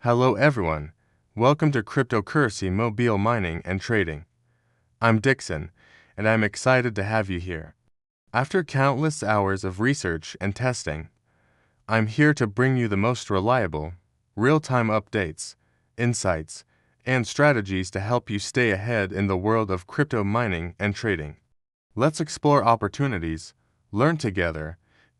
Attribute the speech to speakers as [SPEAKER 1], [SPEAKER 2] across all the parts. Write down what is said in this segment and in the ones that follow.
[SPEAKER 1] Hello everyone. Welcome to cryptocurrency mobile mining and trading. I'm Dixon, and I'm excited to have you here. After countless hours of research and testing, I'm here to bring you the most reliable, real-time updates, insights, and strategies to help you stay ahead in the world of crypto mining and trading. Let's explore opportunities, learn together,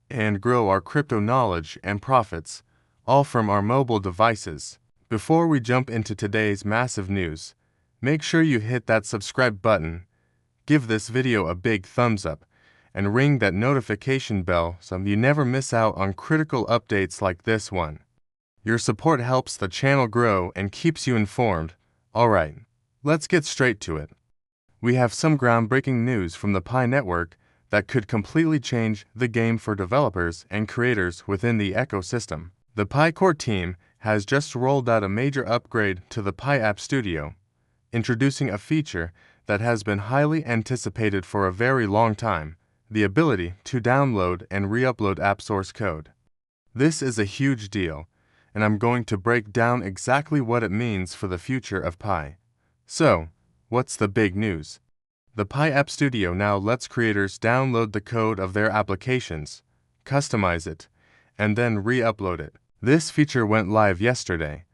[SPEAKER 1] and grow our crypto knowledge and profits, all from our mobile devices. Before we jump into today's massive news, make sure you hit that subscribe button, give this video a big thumbs up, and ring that notification bell so you never miss out on critical updates like this one. Your support helps the channel grow and keeps you informed. Alright, let's get straight to it. We have some groundbreaking news from the Pi network that could completely change the game for developers and creators within the ecosystem. The Pi Core team has just rolled out a major upgrade to the Pi App Studio, introducing a feature that has been highly anticipated for a very long time: the ability to download and re-upload app source code. This is a huge deal, and I'm going to break down exactly what it means for the future of Pi. So, what's the big news? The Pi App Studio now lets creators download the code of their applications, customize it, and then re-upload it. This feature went live yesterday,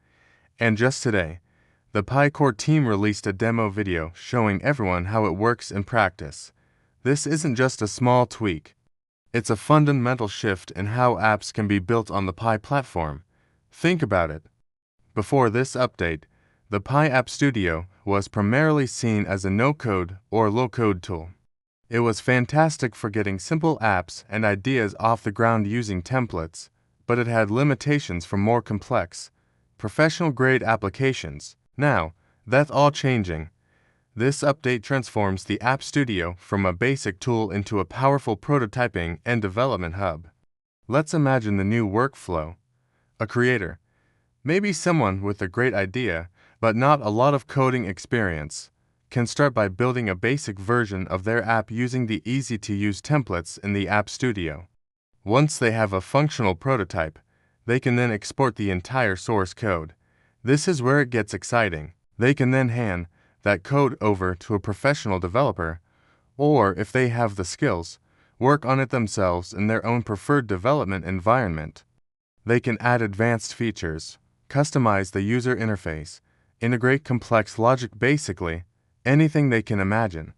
[SPEAKER 1] and just today, the Pi Core team released a demo video showing everyone how it works in practice. This isn't just a small tweak. It's a fundamental shift in how apps can be built on the Pi platform. Think about it. Before this update, the Pi App Studio was primarily seen as a no-code or low-code tool. It was fantastic for getting simple apps and ideas off the ground using templates, but it had limitations for more complex, professional-grade applications. Now, that's all changing. This update transforms the App Studio from a basic tool into a powerful prototyping and development hub. Let's imagine the new workflow. A creator, maybe someone with a great idea, but not a lot of coding experience, can start by building a basic version of their app using the easy-to-use templates in the App Studio. Once they have a functional prototype, they can then export the entire source code. This is where it gets exciting. They can then hand that code over to a professional developer, or if they have the skills, work on it themselves in their own preferred development environment. They can add advanced features, customize the user interface, integrate complex logic, basically anything they can imagine.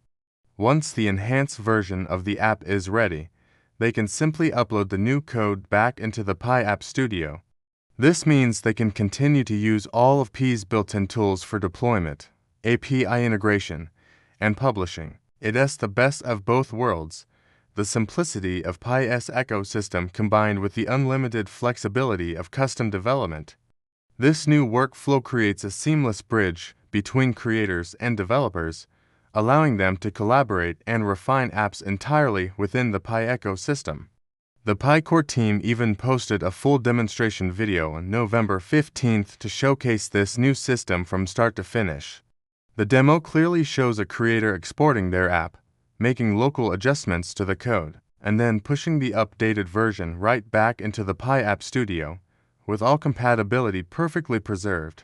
[SPEAKER 1] Once the enhanced version of the app is ready, they can simply upload the new code back into the Pi App Studio. This means they can continue to use all of Pi's built-in tools for deployment, API integration, and publishing. It's the best of both worlds: the simplicity of Pi's ecosystem combined with the unlimited flexibility of custom development. This new workflow creates a seamless bridge between creators and developers, allowing them to collaborate and refine apps entirely within the Pi ecosystem. The Pi Core team even posted a full demonstration video on November 15th to showcase this new system from start to finish. The demo clearly shows a creator exporting their app, making local adjustments to the code, and then pushing the updated version right back into the Pi App Studio, with all compatibility perfectly preserved.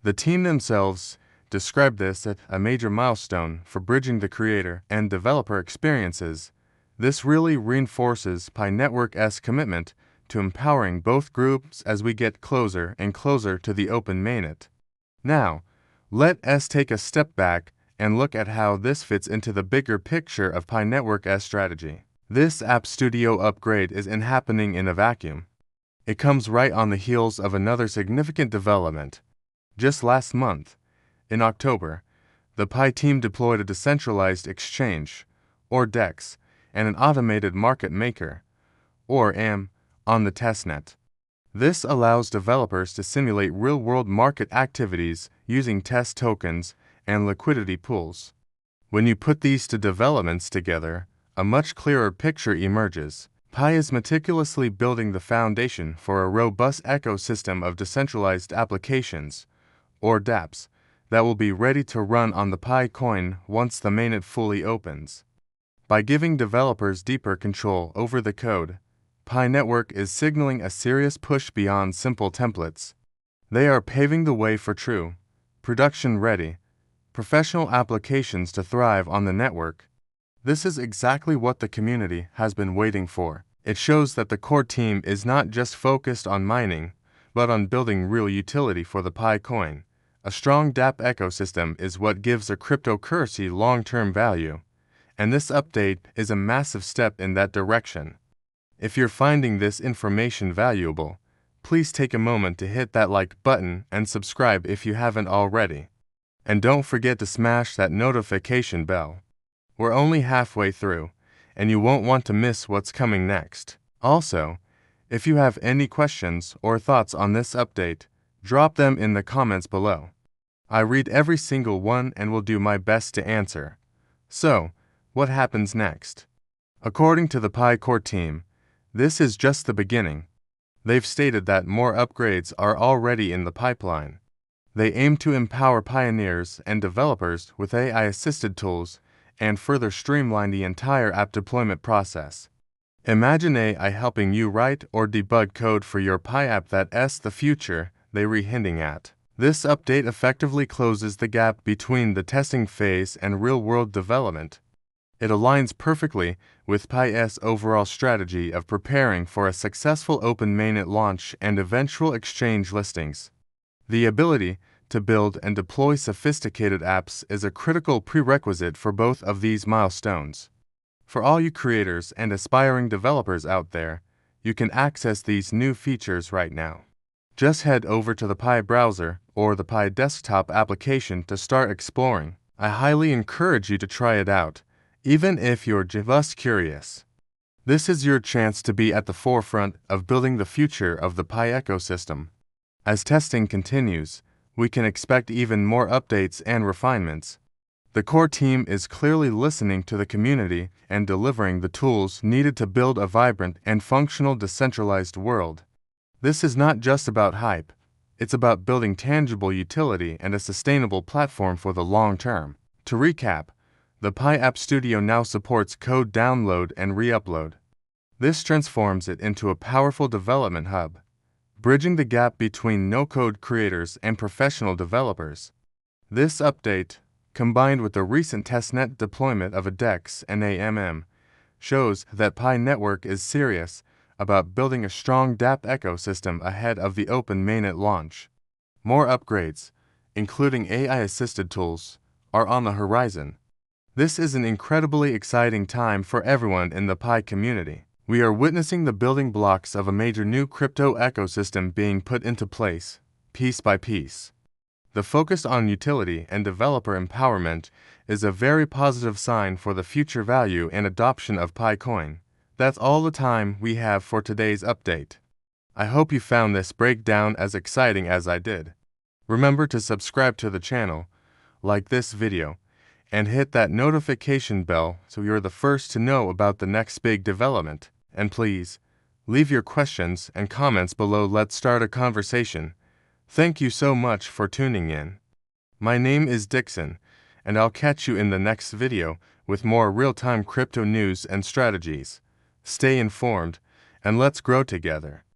[SPEAKER 1] The team themselves described this as a major milestone for bridging the creator and developer experiences. This really reinforces Pi Network's commitment to empowering both groups as we get closer and closer to the open mainnet. Now, let us take a step back and look at how this fits into the bigger picture of Pi Network's strategy. This App Studio upgrade isn't happening in a vacuum. It comes right on the heels of another significant development. Just last month, in October, the Pi team deployed a decentralized exchange, or DEX, and an automated market maker, or AM, on the testnet. This allows developers to simulate real-world market activities using test tokens and liquidity pools. When you put these two developments together, a much clearer picture emerges. Pi is meticulously building the foundation for a robust ecosystem of decentralized applications, or dApps, that will be ready to run on the Pi coin once the mainnet fully opens. By giving developers deeper control over the code, Pi Network is signaling a serious push beyond simple templates. They are paving the way for true, production-ready, professional applications to thrive on the network. This is exactly what the community has been waiting for. It shows that the core team is not just focused on mining, but on building real utility for the Pi coin. A strong dApp ecosystem is what gives a cryptocurrency long-term value, and this update is a massive step in that direction. If you're finding this information valuable, please take a moment to hit that like button and subscribe if you haven't already. And don't forget to smash that notification bell. We're only halfway through, and you won't want to miss what's coming next. Also, if you have any questions or thoughts on this update, drop them in the comments below. I read every single one and will do my best to answer. So, what happens next? According to the Pi core team, this is just the beginning. They've stated that more upgrades are already in the pipeline. They aim to empower pioneers and developers with AI-assisted tools and further streamline the entire app deployment process. Imagine AI helping you write or debug code for your Pi app. That's the future they're hinting at. This update effectively closes the gap between the testing phase and real-world development. It aligns perfectly with Pi's overall strategy of preparing for a successful open mainnet launch and eventual exchange listings. The ability to build and deploy sophisticated apps is a critical prerequisite for both of these milestones. For all you creators and aspiring developers out there, you can access these new features right now. Just head over to the Pi browser or the Pi desktop application to start exploring. I highly encourage you to try it out, even if you're just curious. This is your chance to be at the forefront of building the future of the Pi ecosystem. As testing continues, we can expect even more updates and refinements. The core team is clearly listening to the community and delivering the tools needed to build a vibrant and functional decentralized world. This is not just about hype, it's about building tangible utility and a sustainable platform for the long term. To recap, the Pi App Studio now supports code download and re-upload. This transforms it into a powerful development hub, bridging the gap between no-code creators and professional developers. This update, combined with the recent testnet deployment of a DEX and AMM, shows that Pi Network is serious about building a strong dApp ecosystem ahead of the open mainnet launch. More upgrades, including AI-assisted tools, are on the horizon. This is an incredibly exciting time for everyone in the Pi community. We are witnessing the building blocks of a major new crypto ecosystem being put into place, piece by piece. The focus on utility and developer empowerment is a very positive sign for the future value and adoption of Pi coin. That's all the time we have for today's update. I hope you found this breakdown as exciting as I did. Remember to subscribe to the channel, like this video, and hit that notification bell so you're the first to know about the next big development. And please, leave your questions and comments below. Let's start a conversation. Thank you so much for tuning in. My name is Dixon, and I'll catch you in the next video with more real-time crypto news and strategies. Stay informed, and let's grow together.